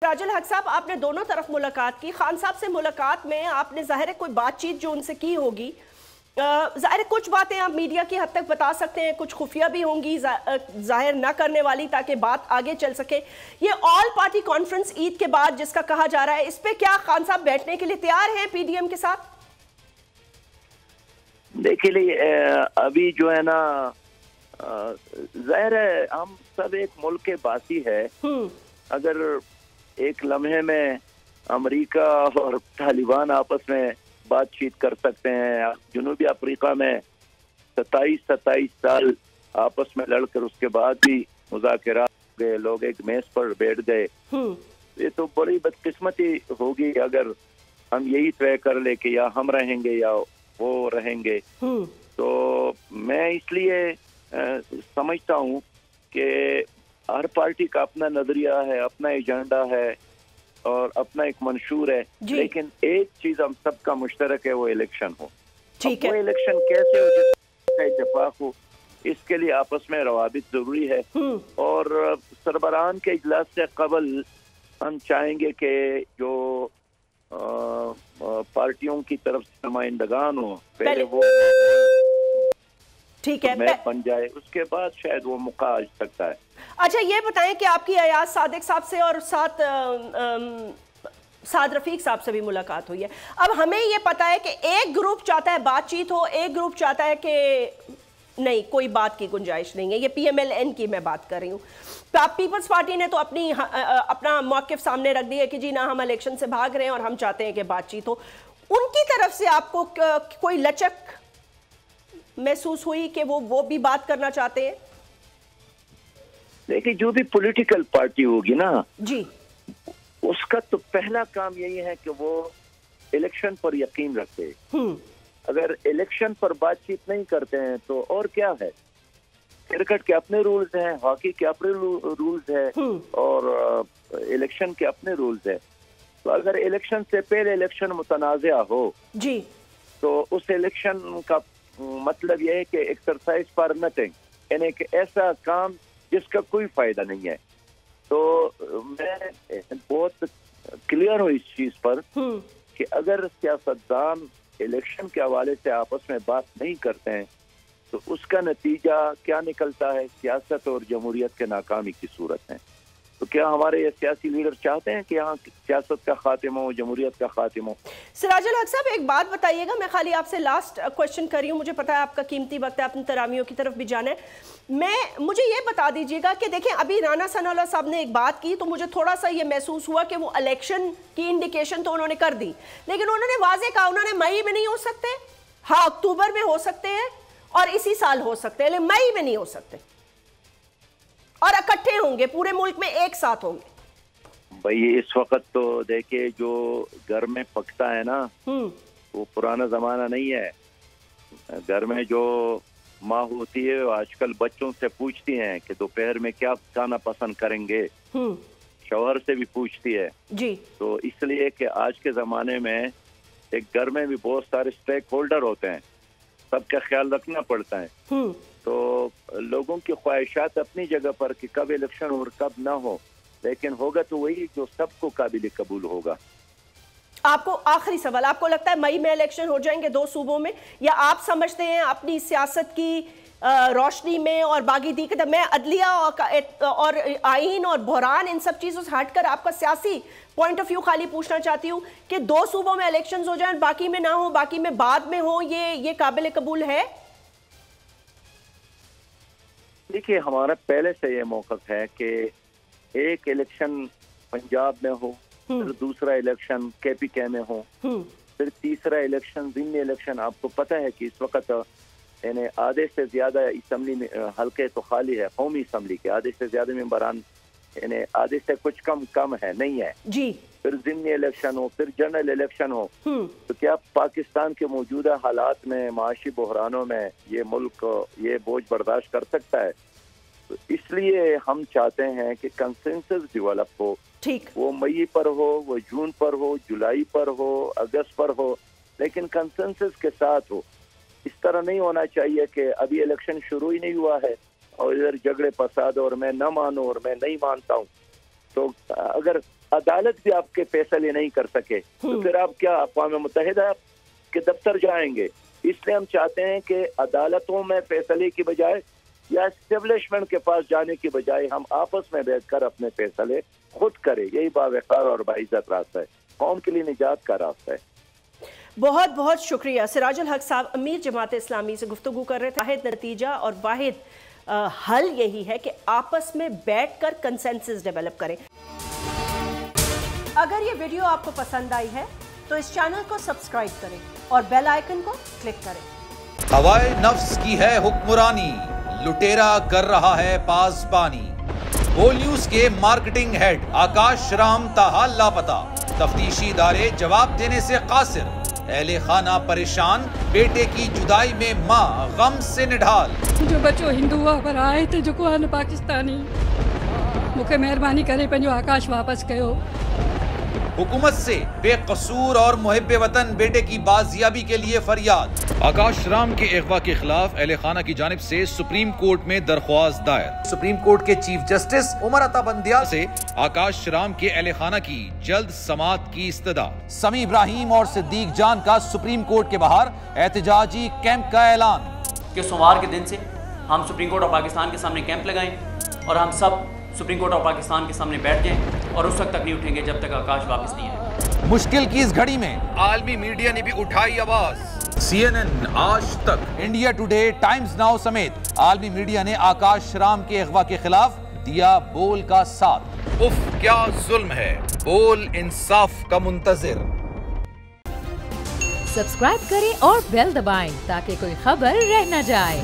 राजुल हक साहब, आपने दोनों तरफ मुलाकात की। खान साहब से मुलाकात में आपने ज़ाहिर है कोई बातचीत जो उनसे की होगी, ज़ाहिर है कुछ बातें आप मीडिया की हद तक बता सकते हैं, कुछ खुफिया भी होंगी ज़ाहिर न करने वाली, ताकि बात आगे चल सके। ये ऑल पार्टी कॉन्फ्रेंस ईद के बाद जिसका कहा जा रहा है, इस पे क्या खान साहब बैठने के लिए तैयार हैं पीडीएम के साथ? देखिए, अभी जो है ना, ज़ाहिर है हम सब एक मुल्क के बासी है। अगर एक लम्हे में अमेरिका और तालिबान आपस में बातचीत कर सकते हैं, जनूबी अफ्रीका में 27 साल आपस में लड़कर उसके बाद भी मुज़ाकरात गए, लोग एक मेज पर बैठ गए, ये तो बड़ी बदकिस्मती होगी अगर हम यही तय कर ले कि या हम रहेंगे या वो रहेंगे। तो मैं इसलिए समझता हूँ कि हर पार्टी का अपना नजरिया है, अपना एजेंडा है और अपना एक मंशूर है, लेकिन एक चीज हम सबका मुश्तरक है, वो इलेक्शन हो। ठीक है, वो इलेक्शन कैसे हो जिसका इत्तेफाक हो, इसके लिए आपस में रवाबित जरूरी है। और सरबराहान के इजलास से कबल हम चाहेंगे कि जो पार्टियों की तरफ से नुमाइंदगान हो, पहले वो ठीक है बन जाए, उसके बाद शायद वो मौका आ सकता है। अच्छा, ये बताएं कि आपकी अयाज सादिक साहब से और साथ साद रफीक साहब से भी मुलाकात हुई है। अब हमें ये पता है कि एक ग्रुप चाहता है बातचीत हो, एक ग्रुप चाहता है कि नहीं, कोई बात की गुंजाइश नहीं है। ये PMLN की मैं बात कर रही हूँ। पीपल्स पार्टी ने तो अपना मौक़िफ़ सामने रख दिया कि जी ना, हम इलेक्शन से भाग रहे हैं और हम चाहते हैं कि बातचीत हो। उनकी तरफ से आपको कोई लचक महसूस हुई कि वो भी बात करना चाहते हैं? देखिए, जो भी पॉलिटिकल पार्टी होगी ना जी, उसका तो पहला काम यही है कि वो इलेक्शन पर यकीन रखे। अगर इलेक्शन पर बातचीत नहीं करते हैं तो और क्या है। क्रिकेट के अपने रूल्स हैं, हॉकी के अपने रूल्स हैं और इलेक्शन के अपने रूल्स हैं। तो अगर इलेक्शन से पहले इलेक्शन मुतनाज़ा हो जी, तो उस इलेक्शन का मतलब यह है कि एक्सरसाइज फॉर नथिंग, यानी कि ऐसा काम जिसका कोई फायदा नहीं है। तो मैं बहुत क्लियर हूँ इस चीज पर कि अगर सियासतदान इलेक्शन के हवाले से आपस में बात नहीं करते हैं तो उसका नतीजा क्या निकलता है? सियासत और जमहूरियत के नाकामी की सूरत है। तो क्या हमारे ये सियासी लीडर चाहते हैं कि यहाँ सियासत का खात्मा हो, जमहूरियत का खात्मा हो? सिराजुल हक साहब, एक बात बताइएगा, मैं खाली आपसे लास्ट क्वेश्चन कर रही हूँ, मुझे पता है आपका कीमती वक्त है, अपनी तरामियों की तरफ भी जाना है। मुझे ये बता दीजिएगा कि देखें, अभी राना सनाउल्लाह साहब ने एक बात की तो मुझे थोड़ा सा ये महसूस हुआ कि वो इलेक्शन की इंडिकेशन तो उन्होंने कर दी, लेकिन उन्होंने वाजे कहा, उन्होंने मई में नहीं हो सकते, हाँ अक्टूबर में हो सकते हैं और इसी साल हो सकते हैं, लेकिन मई में नहीं हो सकते और इकट्ठे होंगे, पूरे मुल्क में एक साथ होंगे। भाई इस वक्त तो देखिए, जो घर में पकता है ना वो पुराना जमाना नहीं है। घर में जो माँ होती है वो आजकल बच्चों से पूछती हैं कि दोपहर में क्या खाना पसंद करेंगे, शौहर से भी पूछती है जी। तो इसलिए कि आज के जमाने में एक घर में भी बहुत सारे स्टेक होल्डर होते हैं, सबका ख्याल रखना पड़ता है। तो लोगों की ख्वाहिशात अपनी जगह पर कि कब इलेक्शन और कब ना हो, लेकिन होगा तो वही जो सबको काबिल कबूल होगा। आपको आखिरी सवाल, आपको लगता है मई में इलेक्शन हो जाएंगे 2 सूबों में, या आप समझते हैं अपनी सियासत की रोशनी में और बागी दीकत में अदलिया और आईन और बहरान, इन सब चीज़ों से हटकर आपका सियासी पॉइंट ऑफ व्यू खाली पूछना चाहती हूँ कि 2 सूबों में इलेक्शंस हो जाएं, बाकी में ना हो, बाकी में बाद में हो, ये काबिल कबूल है? देखिए, हमारा पहले से ये मौक़िफ़ है कि एक इलेक्शन पंजाब में हो, फिर दूसरा इलेक्शन KPK में हो, फिर तीसरा इलेक्शन ज़िमनी इलेक्शन। आपको पता है कि इस वक्त यानी आधे से ज्यादा असम्बली में हल्के तो खाली है, कौमी असम्बली के आधे से ज्यादा मेंबरान यानी आधे से कुछ कम है, नहीं है जी। फिर ज़िमनी इलेक्शन हो, फिर जनरल इलेक्शन हो, तो क्या पाकिस्तान के मौजूदा हालात में, माशी बहरानों में ये मुल्क ये बोझ बर्दाश्त कर सकता है? तो इसलिए हम चाहते हैं कि कंसेंसस डेवलप हो, ठीक, वो मई पर हो, वो जून पर हो, जुलाई पर हो, अगस्त पर हो, लेकिन कंसेंसस के साथ हो। इस तरह नहीं होना चाहिए कि अभी इलेक्शन शुरू ही नहीं हुआ है और इधर झगड़े फसाद और मैं न मानूं और मैं नहीं मानता हूँ। तो अगर عدالت بھی آپ کے فیصلے نہیں کر سکے تو پھر آپ کیا اقوام متحدہ کے دفتر جائیں گے؟ اس لیے ہم چاہتے ہیں کہ عدالتوں میں فیصلے کی بجائے یا اسٹیبلشمنٹ کے پاس جانے کی بجائے ہم آپس میں بیٹھ کر اپنے فیصلے خود کریں. یہی باوقار اور باعزت راستہ ہے، قوم کے لیے نجات کا راستہ ہے. بہت بہت شکریہ. سراج الحق صاحب امیر جماعت اسلامی سے گفتگو کر رہے تھے. واحد نتیجہ اور واحد حل یہی ہے کہ آپس میں بیٹھ کر کنسنسس ڈیولپ کریں. اگر یہ ویڈیو آپ کو پسند آئی ہے تو اس چینل کو سبسکرائب کریں اور بیل آئیکن کو کلک کریں. ہوائے نفس کی ہے حکمرانی، لٹیرا کر رہا ہے پاسبانی. بول نیوز کے مارکیٹنگ ہیڈ آکاش رام تاحال لاپتہ، تفتیشی ادارے جواب دینے سے قاصر. اہل خانہ پریشان، بیٹے کی جدائی میں ماں غم سے نڈھال. جو بچو ہندو ہوا پر آئے تھے جو کو پاکستانی، مجھے مہربانی کرے پنجو آکاش واپس کیو. حکومت سے بے قصور اور محب وطن بیٹے کی بازیابی کے لیے فریاد. آکاش رام کے اغوا کے خلاف اہل خانہ کی جانب سے سپریم کورٹ میں درخواست دائر. سپریم کورٹ کے چیف جسٹس عمر عطا بندیال سے آکاش رام کے اہل خانہ کی جلد سماعت کی استدعا. سمیع ابراہیم اور صدیق جان کا سپریم کورٹ کے باہر احتجاجی کیمپ کا اعلان کہ سوموار کے دن سے ہم سپریم کورٹ آف پاکستان کے سامنے کیمپ لگائیں اور ہم سب سپریم کورٹ آف پاکستان کے سامنے بیٹھ جائیں اور اس وقت تک نہیں اٹھیں گے جب تک آکاش واپس نہیں آئے. مشکل کی اس گھڑی میں عالمی میڈیا نے بھی اٹھائی آواز. CNN، آج تک، انڈیا ٹوڈے، ٹائمز ناؤ سمیت عالمی میڈیا نے آکاش رام کے اغوا کے خلاف دیا بول کا ساتھ. اف کیا ظلم ہے، بول انصاف کا منتظر. سبسکرائب کریں اور بیل دبائیں تاکہ کوئی خبر رہ نہ جائے.